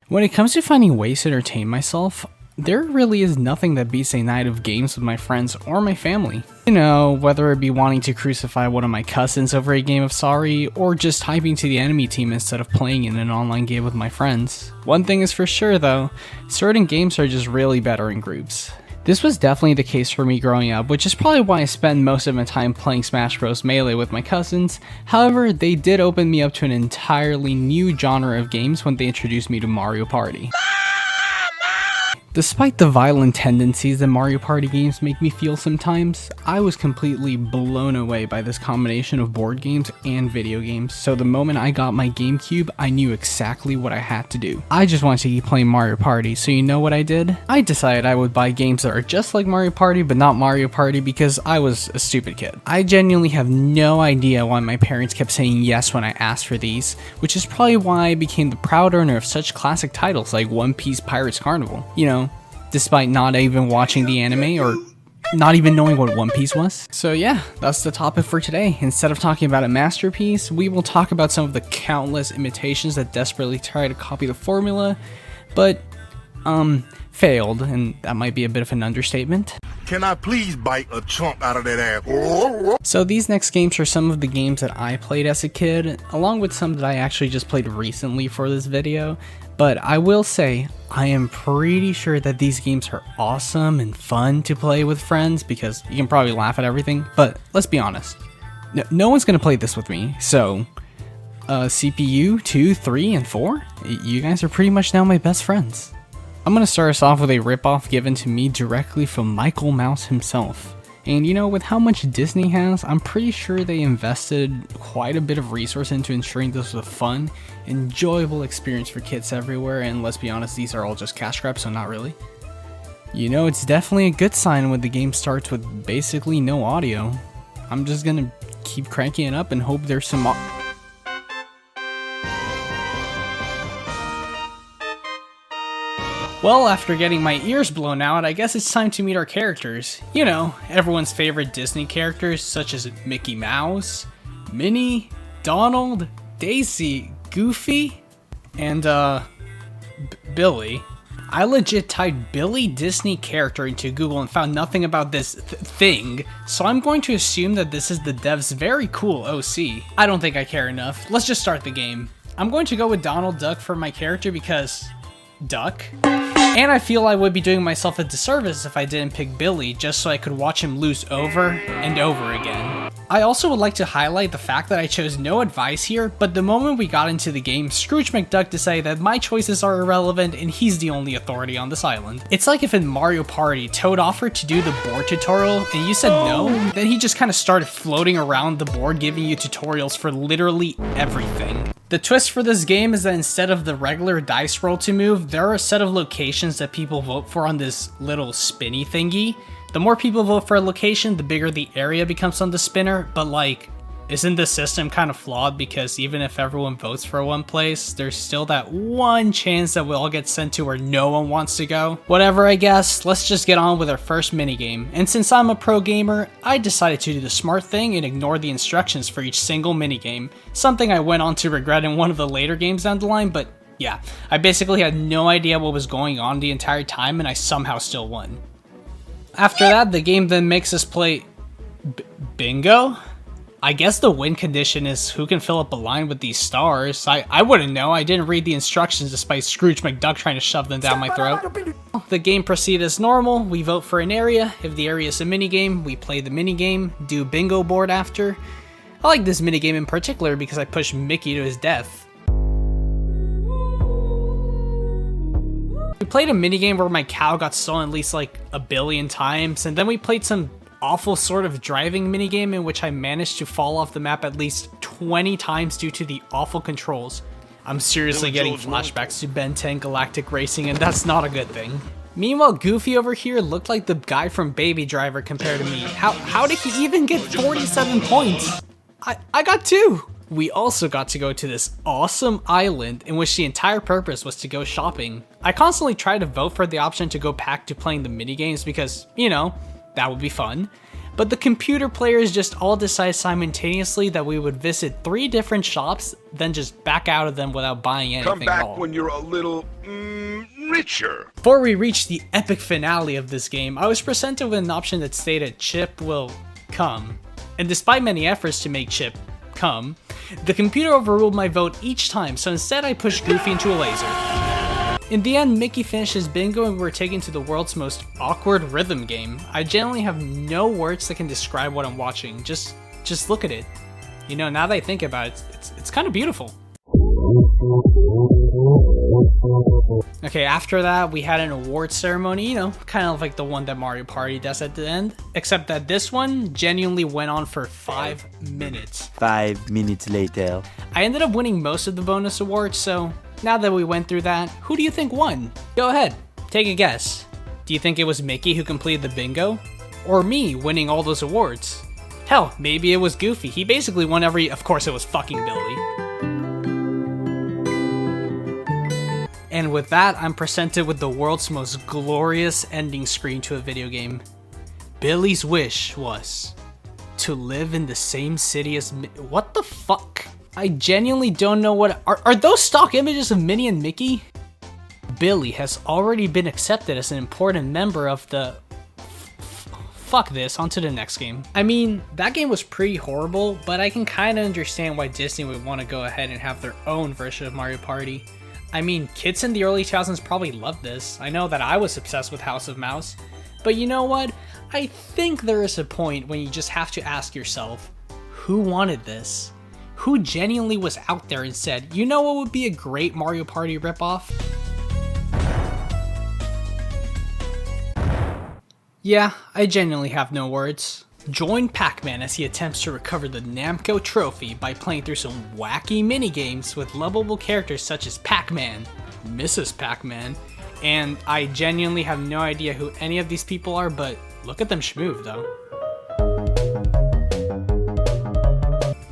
When it comes to finding ways to entertain myself, there really is nothing that beats a night of games with my friends or my family. You know, whether it be wanting to crucify one of my cousins over a game of Sorry, or just typing to the enemy team instead of playing in an online game with my friends. One thing is for sure though, certain games are just really better in groups. This was definitely the case for me growing up, which is probably why I spend most of my time playing Smash Bros. Melee with my cousins. However, they did open me up to an entirely new genre of games when they introduced me to Mario Party. Despite the violent tendencies that Mario Party games make me feel sometimes, I was completely blown away by this combination of board games and video games, so the moment I got my GameCube, I knew exactly what I had to do. I just wanted to keep playing Mario Party, so you know what I did? I decided I would buy games that are just like Mario Party but not Mario Party because I was a stupid kid. I genuinely have no idea why my parents kept saying yes when I asked for these, which is probably why I became the proud owner of such classic titles like One Piece Pirates Carnival. You know, despite not even watching the anime or not even knowing what One Piece was. So yeah, that's the topic for today. Instead of talking about a masterpiece, we will talk about some of the countless imitations that desperately try to copy the formula, but failed, and that might be a bit of an understatement. Can I please bite a chunk out of that ass? So these next games are some of the games that I played as a kid, along with some that I actually just played recently for this video. But I will say, I am pretty sure that these games are awesome and fun to play with friends because you can probably laugh at everything, but let's be honest, no one's gonna play this with me, so CPU 2, 3, and 4, you guys are pretty much now my best friends. I'm gonna start us off with a ripoff given to me directly from Michael Mouse himself. And you know, with how much Disney has, I'm pretty sure they invested quite a bit of resource into ensuring this was a fun, enjoyable experience for kids everywhere, and let's be honest, these are all just cash grabs, so not really. You know, it's definitely a good sign when the game starts with basically no audio. I'm just gonna keep cranking it up and hope there's some Well, after getting my ears blown out, I guess it's time to meet our characters. You know, everyone's favorite Disney characters such as Mickey Mouse, Minnie, Donald, Daisy, Goofy, and Billy. I legit typed Billy Disney character into Google and found nothing about this thing, so I'm going to assume that this is the dev's very cool OC. I don't think I care enough. Let's just start the game. I'm going to go with Donald Duck for my character because Duck. And I feel I would be doing myself a disservice if I didn't pick Billy just so I could watch him lose over and over again. I also would like to highlight the fact that I chose no advice here, but the moment we got into the game, Scrooge McDuck decided that my choices are irrelevant and he's the only authority on this island. It's like if in Mario Party, Toad offered to do the board tutorial and you said no, then he just kind of started floating around the board giving you tutorials for literally everything. The twist for this game is that instead of the regular dice roll to move, there are a set of locations that people vote for on this little spinny thingy. The more people vote for a location, the bigger the area becomes on the spinner, but like, isn't the system kind of flawed because even if everyone votes for one place, there's still that one chance that we'll all get sent to where no one wants to go? Whatever, I guess, let's just get on with our first minigame. And since I'm a pro gamer, I decided to do the smart thing and ignore the instructions for each single minigame, something I went on to regret in one of the later games down the line, but yeah, I basically had no idea what was going on the entire time and I somehow still won. After that, the game then makes us play bingo? I guess the win condition is who can fill up a line with these stars. I wouldn't know, I didn't read the instructions despite Scrooge McDuck trying to shove them down my throat. The game proceeds as normal, we vote for an area. If the area is a minigame, we play the minigame, do bingo board after. I like this minigame in particular because I pushed Mickey to his death. We played a minigame where my cow got stolen at least like a billion times, and then we played some awful sort of driving minigame in which I managed to fall off the map at least 20 times due to the awful controls. I'm seriously getting flashbacks to Ben 10 Galactic Racing, and that's not a good thing. Meanwhile, Goofy over here looked like the guy from Baby Driver compared to me. How did he even get 47 points? I got 2! We also got to go to this awesome island in which the entire purpose was to go shopping. I constantly tried to vote for the option to go back to playing the minigames because, you know, that would be fun. but the computer players just all decide simultaneously that we would visit 3 different shops, then just back out of them without buying anything Come back at all. when you're a little, richer. Before we reach the epic finale of this game, I was presented with an option that stated Chip will come. And despite many efforts to make Chip come, the computer overruled my vote each time, so instead I pushed Goofy into a laser. In the end, Mickey finished his bingo and we were taken to the world's most awkward rhythm game. I generally have no words that can describe what I'm watching, just look at it. You know, now that I think about it, it's kind of beautiful. Okay, after that, we had an award ceremony, you know, kind of like the one that Mario Party does at the end, except that this one genuinely went on for 5 minutes. 5 minutes later. I ended up winning most of the bonus awards, so now that we went through that, who do you think won? Go ahead, take a guess. Do you think it was Mickey who completed the bingo? Or me winning all those awards? Hell, maybe it was Goofy. He basically won every— of course it was fucking Billy. And with that, I'm presented with the world's most glorious ending screen to a video game. Billy's wish was to live in the same city as what the fuck? I genuinely don't know what— are those stock images of Minnie and Mickey? Billy has already been accepted as an important member of the— fuck this, on to the next game. I mean, that game was pretty horrible, but I can kinda understand why Disney would want to go ahead and have their own version of Mario Party. I mean, kids in the early 2000s probably loved this. I know that I was obsessed with House of Mouse. But you know what? I think there is a point when you just have to ask yourself, who wanted this? Who genuinely was out there and said, you know what would be a great Mario Party ripoff? Yeah, I genuinely have no words. Join Pac-Man as he attempts to recover the Namco trophy by playing through some wacky minigames with lovable characters such as Pac-Man, Mrs. Pac-Man, and I genuinely have no idea who any of these people are, but look at them schmoove though.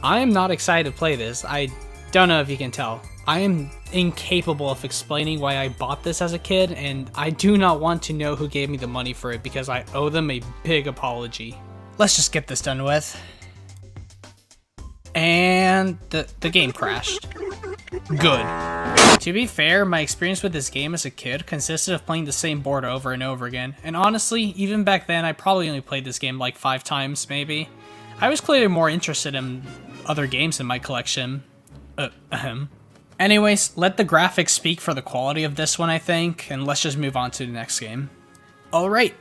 I am not excited to play this. I don't know if you can tell. I am incapable of explaining why I bought this as a kid, and I do not want to know who gave me the money for it because I owe them a big apology. Let's just get this done with. And the game crashed. Good. To be fair, my experience with this game as a kid consisted of playing the same board over and over again, and honestly, even back then I probably only played this game like 5 times, maybe. I was clearly more interested in other games in my collection. Anyways, let the graphics speak for the quality of this one, I think, and let's just move on to the next game. Alright.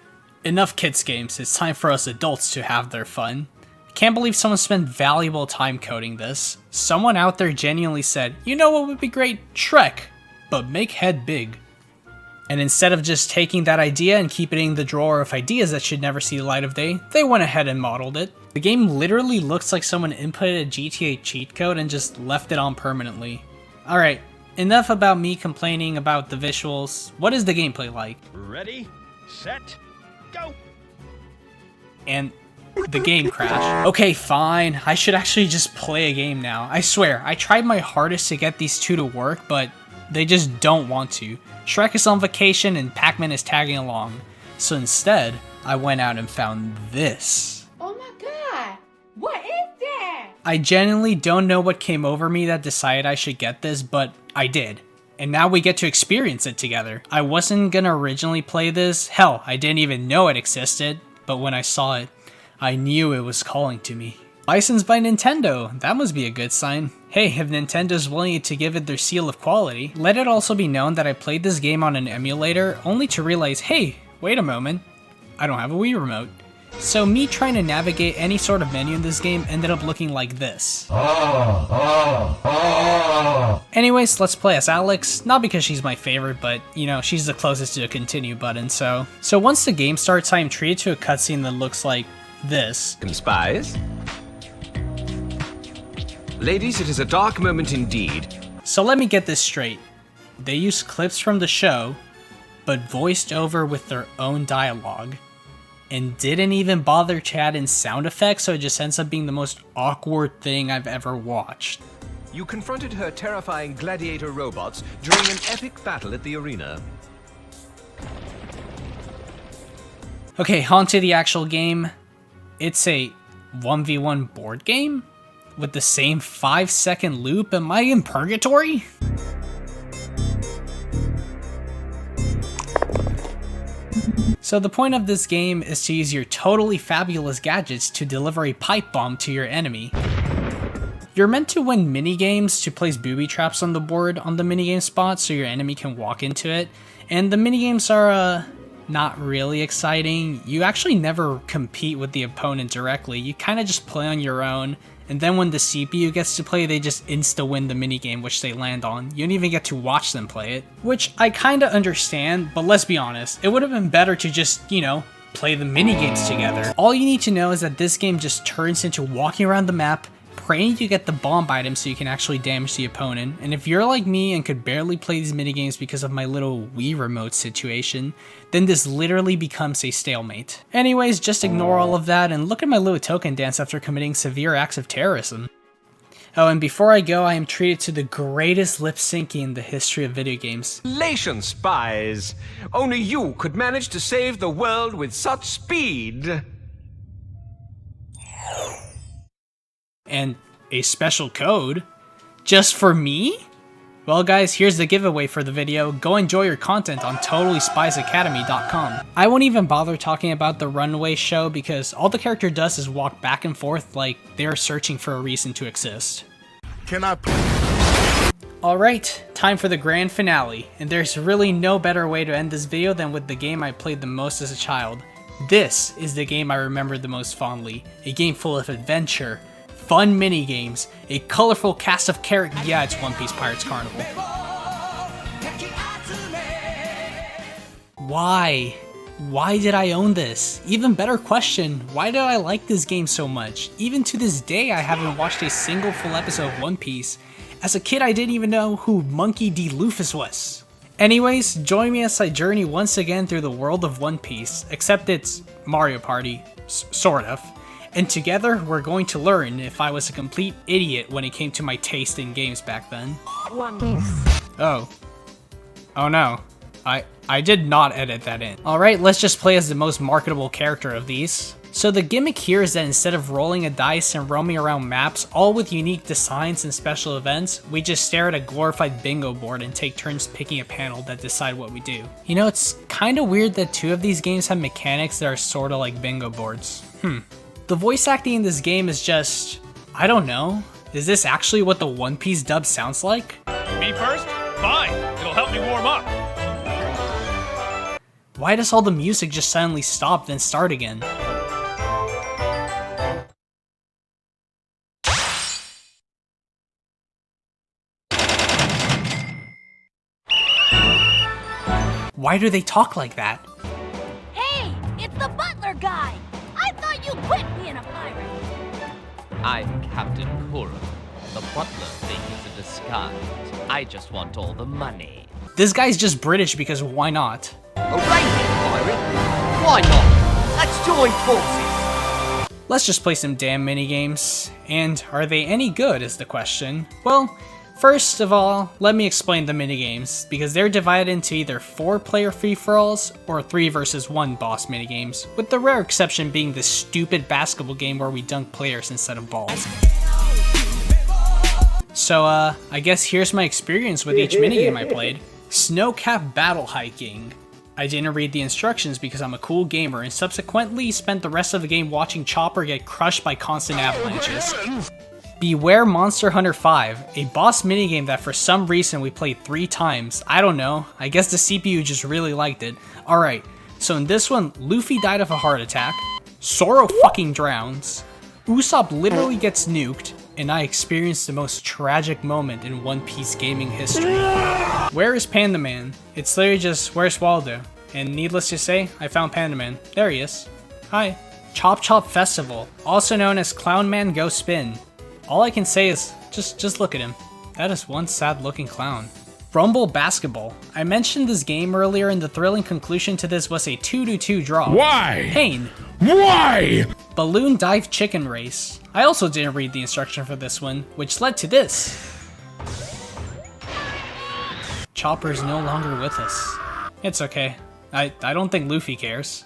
Enough kids games, it's time for us adults to have their fun. Can't believe someone spent valuable time coding this. Someone out there genuinely said, you know what would be great? Shrek, but make head big. And instead of just taking that idea and keeping it in the drawer of ideas that should never see the light of day, they went ahead and modeled it. The game literally looks like someone inputted a GTA cheat code and just left it on permanently. Alright, enough about me complaining about the visuals. What is the gameplay like? Ready, set, go! And the game crashed. Okay, fine. I should actually just play a game now. I swear, I tried my hardest to get these two to work, but they just don't want to. Shrek is on vacation and Pac-Man is tagging along. So instead, I went out and found this. Oh my god! What is that? I genuinely don't know what came over me that decided I should get this, but I did. And now we get to experience it together. I wasn't gonna originally play this. Hell, I didn't even know it existed. But when I saw it, I knew it was calling to me. Licensed by Nintendo, that must be a good sign. Hey, if Nintendo's willing to give it their seal of quality. Let it also be known that I played this game on an emulator, only to realize, hey, wait a moment, I don't have a Wii remote. So me trying to navigate any sort of menu in this game ended up looking like this. Anyways, let's play as Alex, not because she's my favorite, but, you know, she's the closest to a continue button, so once the game starts, I am treated to a cutscene that looks like this. Spies? Ladies, it is a dark moment indeed. So let me get this straight. They use clips from the show, but voiced over with their own dialogue, and didn't even bother to add in sound effects, so it just ends up being the most awkward thing I've ever watched. You confronted her terrifying gladiator robots during an epic battle at the arena. Okay, on to the actual game. It's a 1v1 board game? With the same 5-second loop? Am I in purgatory? So the point of this game is to use your totally fabulous gadgets to deliver a pipe bomb to your enemy. You're meant to win minigames to place booby traps on the board on the minigame spot so your enemy can walk into it, and the minigames are not really exciting. You actually never compete with the opponent directly, you kind of just play on your own, and then when the CPU gets to play, they just insta-win the minigame which they land on. You don't even get to watch them play it. Which I kinda understand, but let's be honest, it would have been better to just, you know, play the minigames together. All you need to know is that this game just turns into walking around the map, praying you get the bomb item so you can actually damage the opponent, and if you're like me and could barely play these minigames because of my little Wii remote situation, then this literally becomes a stalemate. Anyways, just ignore all of that and look at my little token dance after committing severe acts of terrorism. Oh, and before I go, I am treated to the greatest lip syncing in the history of video games. Congratulations, Spies! Only you could manage to save the world with such speed! And a special code? Just for me? Well guys, here's the giveaway for the video. Go enjoy your content on TotallySpiesAcademy.com. I won't even bother talking about the runway show because all the character does is walk back and forth like they're searching for a reason to exist. Can I? Alright, time for the grand finale, and there's really no better way to end this video than with the game I played the most as a child. This is the game I remember the most fondly, a game full of adventure, fun mini-games, a colorful cast of characters. Yeah, it's One Piece Pirates Carnival. Why? Why did I own this? Even better question, why did I like this game so much? Even to this day, I haven't watched a single full episode of One Piece. As a kid, I didn't even know who Monkey D. Luffy was. Anyways, join me as I journey once again through the world of One Piece, except it's Mario Party, sort of. And together, we're going to learn if I was a complete idiot when it came to my taste in games back then. One Piece. Oh. Oh no. I did not edit that in. Alright, let's just play as the most marketable character of these. So the gimmick here is that instead of rolling a dice and roaming around maps, all with unique designs and special events, we just stare at a glorified bingo board and take turns picking a panel that decide what we do. You know, it's kinda weird that two of these games have mechanics that are sorta like bingo boards. The voice acting in this game is just, I don't know. Is this actually what the One Piece dub sounds like? Me first? Fine. It'll help me warm up. Why does all the music just suddenly stop then start again? Why do they talk like that? Hey, it's the butler guy. I thought you quit being a pirate. I'm Captain Kuro. The butler thing is a disguise. I just want all the money. This guy's just British because why not? A racing pirate? Why not? Let's join forces. Let's just play some damn minigames. And are they any good is the question. Well, first of all, let me explain the minigames, because they're divided into either 4-player free-for-alls or 3 versus 1 boss minigames, with the rare exception being this stupid basketball game where we dunk players instead of balls. So I guess here's my experience with each minigame I played. Snowcap Battle Hiking. I didn't read the instructions because I'm a cool gamer and subsequently spent the rest of the game watching Chopper get crushed by constant avalanches. Beware Monster Hunter 5, a boss minigame that for some reason we played 3 times. I don't know, I guess the CPU just really liked it. Alright, so in this one, Luffy died of a heart attack, Zoro fucking drowns, Usopp literally gets nuked, and I experienced the most tragic moment in One Piece gaming history. Where is Panda Man? It's literally just, where's Waldo? And needless to say, I found Panda Man. There he is. Hi. Chop Chop Festival, also known as Clown Man Go Spin. All I can say is, just look at him. That is one sad looking clown. Rumble Basketball. I mentioned this game earlier and the thrilling conclusion to this was a 2-2 draw. Why? Pain. Why? Balloon Dive Chicken Race. I also didn't read the instruction for this one, which led to this. Chopper's no longer with us. It's okay. I don't think Luffy cares.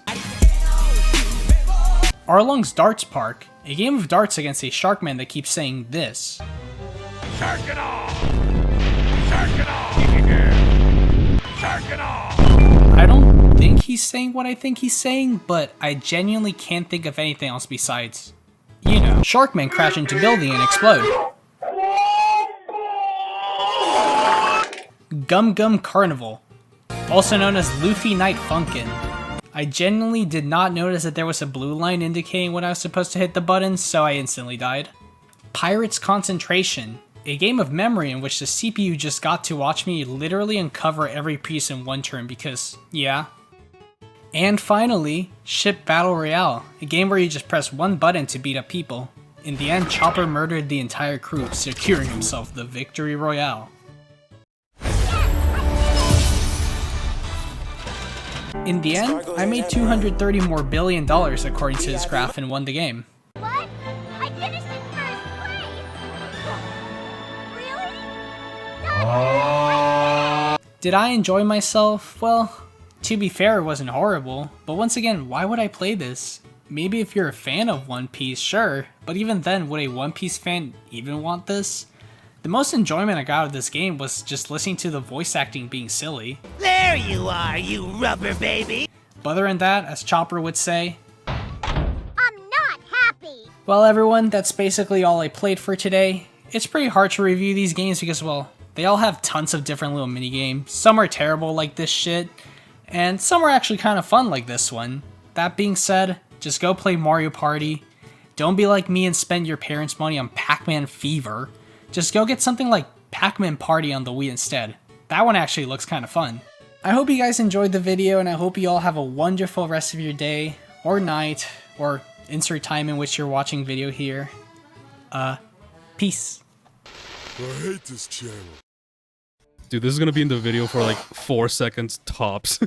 Arlong's Darts Park, a game of darts against a Sharkman that keeps saying this. Shark it off! Shark it off! Shark it off! I don't think he's saying what I think he's saying, but I genuinely can't think of anything else besides, you know, Sharkmen crash into building and explode. Gum Gum Carnival, also known as Luffy Night Funkin'. I genuinely did not notice that there was a blue line indicating when I was supposed to hit the button, so I instantly died. Pirates Concentration, a game of memory in which the CPU just got to watch me literally uncover every piece in one turn because, yeah. And finally, Ship Battle Royale, a game where you just press one button to beat up people. In the end, Chopper murdered the entire crew, securing himself the victory royale. In the end, I made $230 more billion according to this graph and won the game. What? I finished in first place! Really? No! Did I enjoy myself? Well, to be fair, it wasn't horrible, but once again, why would I play this? Maybe if you're a fan of One Piece, sure, but even then, would a One Piece fan even want this? The most enjoyment I got out of this game was just listening to the voice acting being silly. There you are, you rubber baby! But other than that, as Chopper would say, I'm not happy! well everyone, that's basically all I played for today. It's pretty hard to review these games because, well, they all have tons of different little minigames. Some are terrible like this shit, and some are actually kind of fun like this one. That being said, just go play Mario Party. Don't be like me and spend your parents' money on Pac-Man Fever. Just go get something like Pac-Man Party on the Wii instead. That one actually looks kind of fun. I hope you guys enjoyed the video, and I hope you all have a wonderful rest of your day, or night, or insert time in which you're watching video here. Peace. I hate this channel. Dude, this is gonna be in the video for like 4 seconds tops.